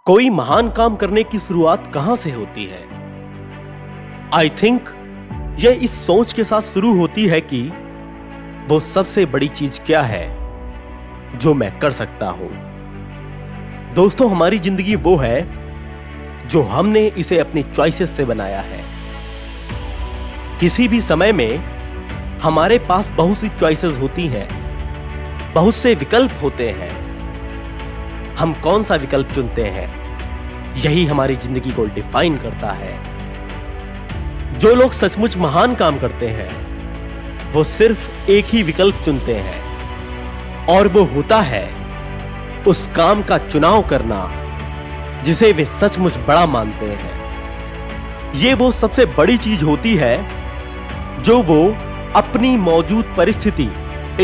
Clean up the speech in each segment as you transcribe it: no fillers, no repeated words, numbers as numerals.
कोई महान काम करने की शुरुआत कहां से होती है? आई थिंक यह इस सोच के साथ शुरू होती है कि वो सबसे बड़ी चीज क्या है जो मैं कर सकता हूं। दोस्तों, हमारी जिंदगी वो है जो हमने इसे अपनी चॉइसेस से बनाया है। किसी भी समय में हमारे पास बहुत सी चॉइसेस होती हैं, बहुत से विकल्प होते हैं। हम कौन सा विकल्प चुनते हैं, यही हमारी जिंदगी को डिफाइन करता है। जो लोग सचमुच महान काम करते हैं वो सिर्फ एक ही विकल्प चुनते हैं, और वो होता है उस काम का चुनाव करना जिसे वे सचमुच बड़ा मानते हैं। ये वो सबसे बड़ी चीज होती है जो वो अपनी मौजूद परिस्थिति,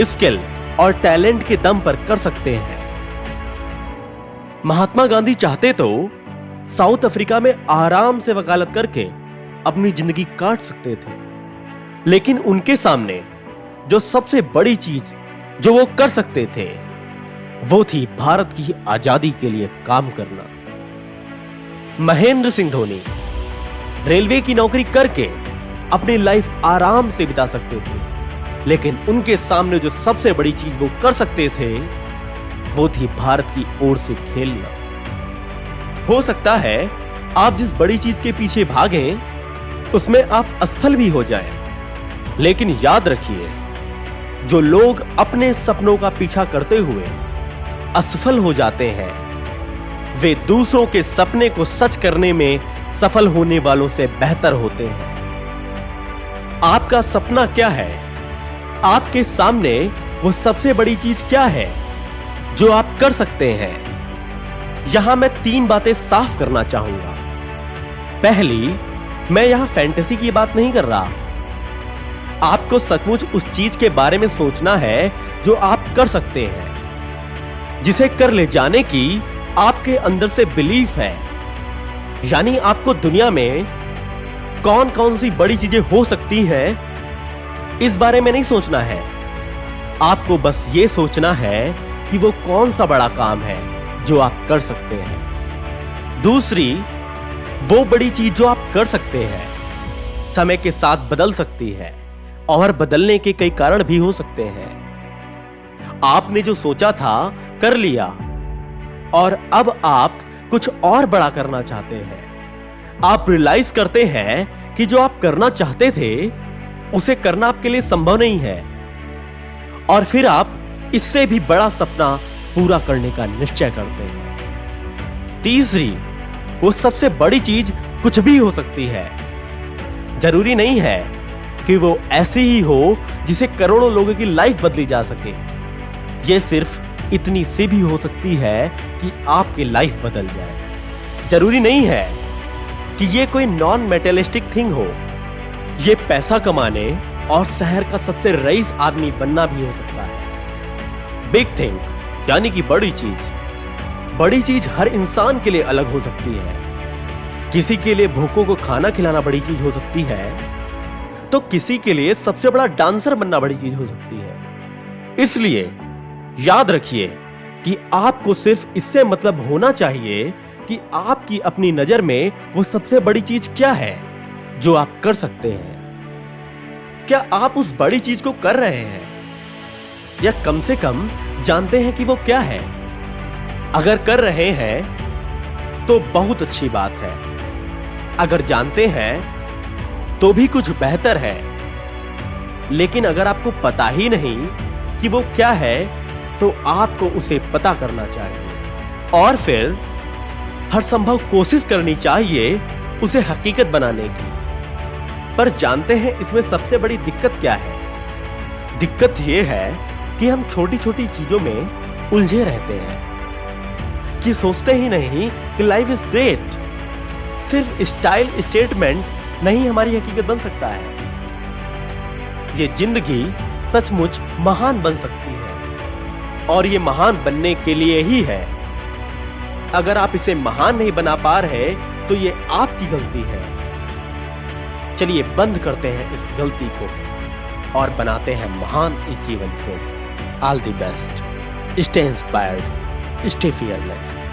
स्किल और टैलेंट के दम पर कर सकते हैं। महात्मा गांधी चाहते तो साउथ अफ्रीका में आराम से वकालत करके अपनी जिंदगी काट सकते थे, लेकिन उनके सामने जो सबसे बड़ी चीज जो वो कर सकते थे वो थी भारत की आजादी के लिए काम करना। महेंद्र सिंह धोनी रेलवे की नौकरी करके अपनी लाइफ आराम से बिता सकते थे, लेकिन उनके सामने जो सबसे बड़ी चीज वो कर सकते थे वो थी भारत की ओर से खेलना। हो सकता है आप जिस बड़ी चीज के पीछे भागें उसमें आप असफल भी हो जाएं, लेकिन याद रखिए, जो लोग अपने सपनों का पीछा करते हुए असफल हो जाते हैं वे दूसरों के सपने को सच करने में सफल होने वालों से बेहतर होते हैं। आपका सपना क्या है? आपके सामने वो सबसे बड़ी चीज क्या है जो आप कर सकते हैं? यहां मैं 3 बातें साफ करना चाहूंगा। पहली, मैं यहां फैंटेसी की बात नहीं कर रहा। आपको सचमुच उस चीज के बारे में सोचना है जो आप कर सकते हैं, जिसे कर ले जाने की आपके अंदर से बिलीफ है। यानी आपको दुनिया में कौन कौन सी बड़ी चीजें हो सकती हैं इस बारे में नहीं सोचना है। आपको बस ये सोचना है कि वो कौन सा बड़ा काम है जो आप कर सकते हैं। दूसरी, वो बड़ी चीज जो आप कर सकते हैं समय के साथ बदल सकती है, और बदलने के कई कारण भी हो सकते हैं। आपने जो सोचा था कर लिया, और अब आप कुछ और बड़ा करना चाहते हैं। आप रियलाइज करते हैं कि जो आप करना चाहते थे उसे करना आपके लिए संभव नहीं है, और फिर आप इससे भी बड़ा सपना पूरा करने का निश्चय करते हैं। तीसरी, वो सबसे बड़ी चीज कुछ भी हो सकती है। जरूरी नहीं है कि वो ऐसी ही हो जिसे करोड़ों लोगों की लाइफ बदली जा सके। ये सिर्फ इतनी सी भी हो सकती है कि आपकी लाइफ बदल जाए। जरूरी नहीं है कि ये कोई नॉन मेटेरियलिस्टिक थिंग हो। ये पैसा कमाने और शहर का सबसे रईस आदमी बनना भी हो सकता है। बिग थिंग यानी कि बड़ी चीज हर इंसान के लिए अलग हो सकती है। किसी के लिए भूखों को खाना खिलाना बड़ी चीज हो सकती है, तो किसी के लिए सबसे बड़ा डांसर बनना बड़ी चीज हो सकती है। इसलिए याद रखिए कि आपको सिर्फ इससे मतलब होना चाहिए कि आपकी अपनी नजर में वो सबसे बड़ी चीज क्या है जो आप कर सकते हैं। क्या आप उस बड़ी चीज को कर रहे हैं, या कम से कम जानते हैं कि वो क्या है? अगर कर रहे हैं तो बहुत अच्छी बात है। अगर जानते हैं तो भी कुछ बेहतर है। लेकिन अगर आपको पता ही नहीं कि वो क्या है तो आपको उसे पता करना चाहिए, और फिर हर संभव कोशिश करनी चाहिए उसे हकीकत बनाने की। पर जानते हैं इसमें सबसे बड़ी दिक्कत क्या है? दिक्कत यह है कि हम छोटी छोटी चीजों में उलझे रहते हैं, कि सोचते ही नहीं कि लाइफ इज ग्रेट। सिर्फ स्टाइल स्टेटमेंट नहीं हमारी हकीकत बन सकता है। ये जिंदगी सचमुच महान बन सकती है, और ये महान बनने के लिए ही है। अगर आप इसे महान नहीं बना पा रहे तो ये आपकी गलती है। चलिए बंद करते हैं इस गलती को और बनाते हैं महान इस जीवन को। All the best, stay inspired, stay fearless.